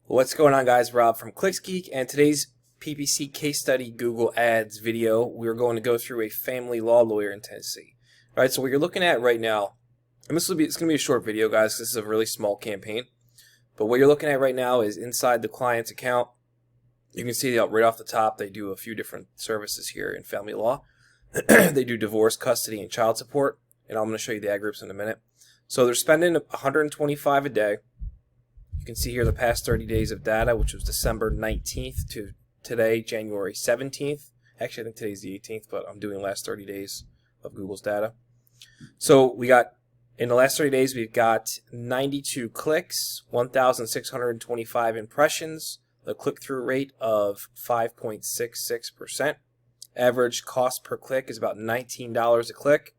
What's going on, guys? Rob from Clicks Geek, and today's PPC case study Google Ads video, we're going to go through a family law lawyer in Tennessee. All right, so what you're looking at right now, and it's going to be a short video, guys, 'cause this is a really small campaign. But what you're looking at right now is inside the client's account. You can see right off the top, they do a few different services here in family law. They do divorce, custody, and child support, and I'm going to show you the ad groups in a minute. So they're spending $125 a day. You can see here the past 30 days of data, which was December 19th to today, January 17th. Actually, I think today's the 18th, but I'm doing the last 30 days of Google's data. So we got, in the last 30 days, we've got 92 clicks, 1,625 impressions, the click-through rate of 5.66%. Average cost per click is about $19 a click.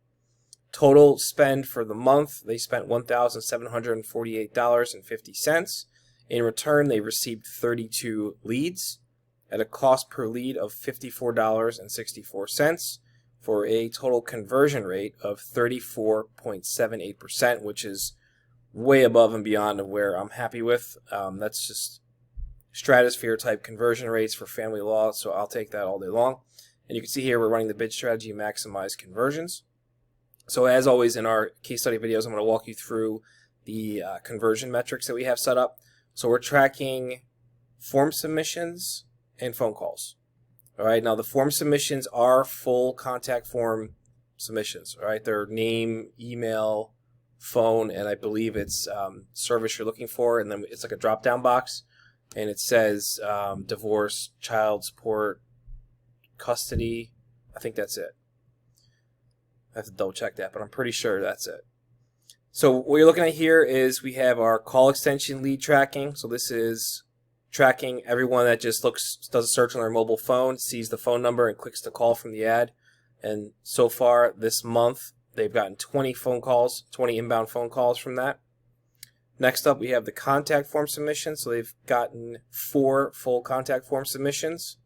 Total spend for the month, they spent $1,748.50. In return, they received 32 leads at a cost per lead of $54.64 for a total conversion rate of 34.78%, which is way above and beyond of where I'm happy with. That's just stratosphere type conversion rates for family law, so I'll take that all day long. And you can see here we're running the bid strategy maximize conversions. So as always in our case study videos, I'm going to walk you through the conversion metrics that we have set up. So we're tracking form submissions and phone calls. All right, now the form submissions are full contact form submissions. All right, their name, email, phone, and I believe it's service you're looking for, and then it's like a drop-down box, and it says divorce, child support, custody. I think that's it. I have to double check that, but I'm pretty sure that's it. So what you're looking at here is we have our call extension lead tracking. So this is tracking everyone that just does a search on their mobile phone, sees the phone number, and clicks to call from the ad. And so far this month, they've gotten 20 phone calls, 20 inbound phone calls from that. Next up, we have the contact form submission. So they've gotten 4 full contact form submissions.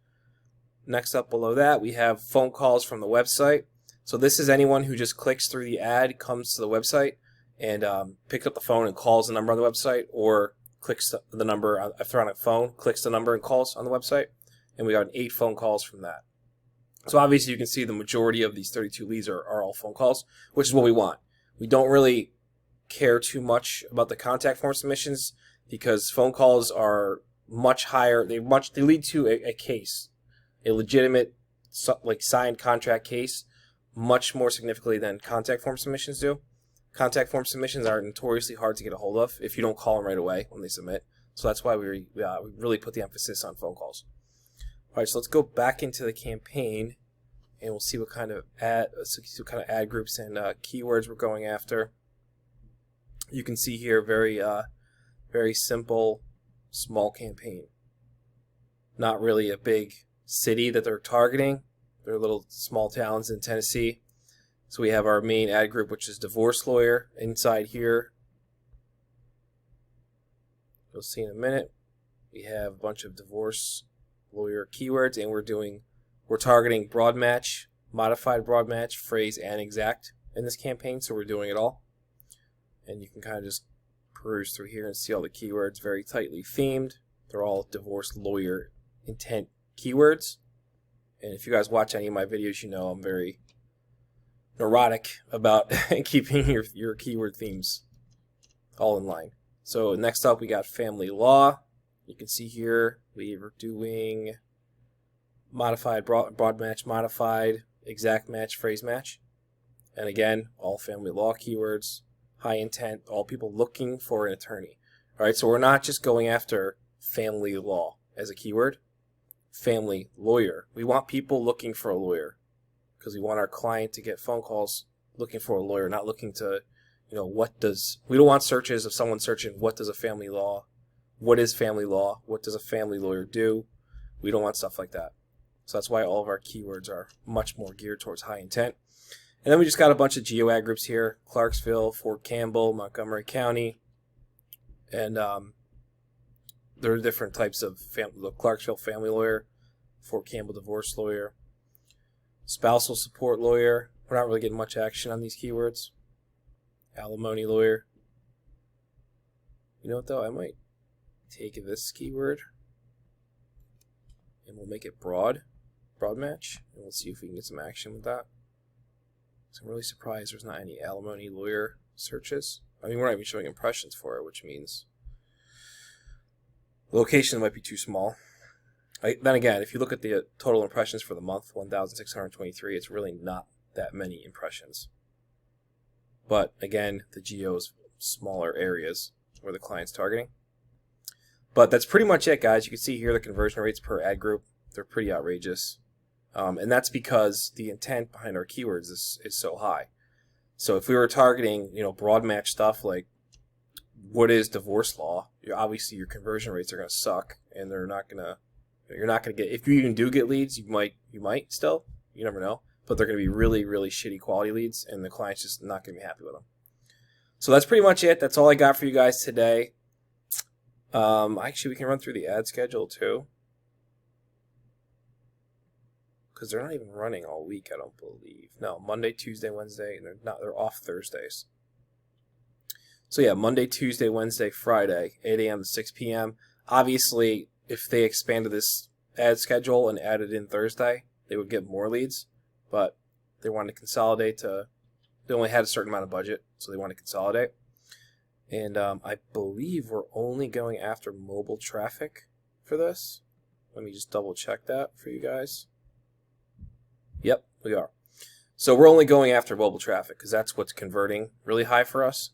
Next up below that, we have phone calls from the website. So this is anyone who just clicks through the ad, comes to the website, and picks up the phone and calls the number on the website, or clicks the number, if they're on a phone, clicks the number and calls on the website. And we got 8 phone calls from that. So obviously you can see the majority of these 32 leads are all phone calls, which is what we want. We don't really care too much about the contact form submissions because phone calls are much higher. They lead to a case, a legitimate like signed contract case, much more significantly than contact form submissions do. Contact form submissions are notoriously hard to get a hold of if you don't call them right away when they submit. So that's why we really put the emphasis on phone calls. All right, so let's go back into the campaign, and we'll see what kind of ad groups and keywords we're going after. You can see here very simple, small campaign. Not really a big city that they're targeting. They're little small towns in Tennessee. So we have our main ad group, which is divorce lawyer. Inside here, you'll see in a minute, we have a bunch of divorce lawyer keywords, and we're targeting broad match, modified broad match, phrase, and exact in this campaign. So we're doing it all. And you can kind of just peruse through here and see all the keywords, very tightly themed. They're all divorce lawyer intent keywords. And if you guys watch any of my videos, you know I'm very neurotic about keeping your keyword themes all in line. So next up, we got family law. You can see here we are doing modified, broad match, modified, exact match, phrase match. And again, all family law keywords, high intent, all people looking for an attorney. All right, so we're not just going after family law as a keyword. Family lawyer. We want people looking for a lawyer because we want our client to get phone calls looking for a lawyer, not looking to, we don't want searches of someone searching what does a family law, what is family law, what does a family lawyer do. We don't want stuff like that. So that's why all of our keywords are much more geared towards high intent. And then we just got a bunch of geo ad groups here: Clarksville, Fort Campbell, Montgomery County, and there are different types of the Clarksville family lawyer, Fort Campbell divorce lawyer, spousal support lawyer. We're not really getting much action on these keywords. Alimony lawyer. You know what though? I might take this keyword and we'll make it broad match, and we'll see if we can get some action with that. So I'm really surprised there's not any alimony lawyer searches. I mean, we're not even showing impressions for it, which means the location might be too small. Then again, if you look at the total impressions for the month, 1,623, it's really not that many impressions. But again, the geo is smaller areas where the client's targeting. But that's pretty much it, guys. You can see here the conversion rates per ad group. They're pretty outrageous. And that's because the intent behind our keywords is so high. So if we were targeting, broad match stuff like what is divorce law, obviously your conversion rates are going to suck, and you're not going to get, if you even do get leads, you might still, you never know, but they're going to be really, really shitty quality leads, and the client's just not going to be happy with them. So that's pretty much it. That's all I got for you guys today. Actually, we can run through the ad schedule too, because they're not even running all week, I don't believe. No, Monday, Tuesday, Wednesday, and they're off Thursdays. So yeah, Monday, Tuesday, Wednesday, Friday, 8 a.m. to 6 p.m. Obviously, if they expanded this ad schedule and added in Thursday, they would get more leads, but they wanted to consolidate they only had a certain amount of budget, so they wanted to consolidate. And I believe we're only going after mobile traffic for this. Let me just double check that for you guys. Yep, we are. So we're only going after mobile traffic because that's what's converting really high for us.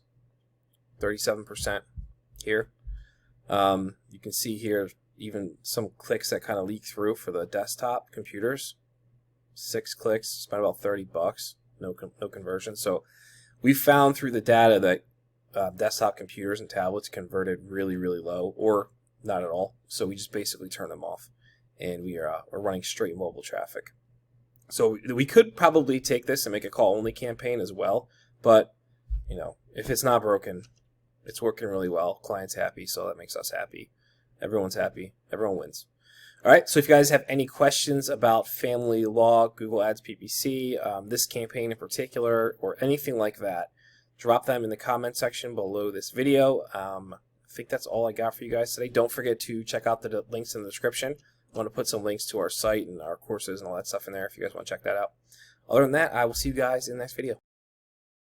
37% here. You can see here even some clicks that kind of leak through for the desktop computers. 6 clicks, spent about $30, no conversion. So we found through the data that desktop computers and tablets converted really, really low, or not at all. So we just basically turn them off, and we're running straight mobile traffic. So we could probably take this and make a call-only campaign as well, but if it's not broken, it's working really well. Client's happy, so that makes us happy. Everyone's happy. Everyone wins. All right, so if you guys have any questions about family law, Google Ads PPC, this campaign in particular, or anything like that, drop them in the comment section below this video. I think that's all I got for you guys today. Don't forget to check out the links in the description. I want to put some links to our site and our courses and all that stuff in there if you guys want to check that out. Other than that, I will see you guys in the next video.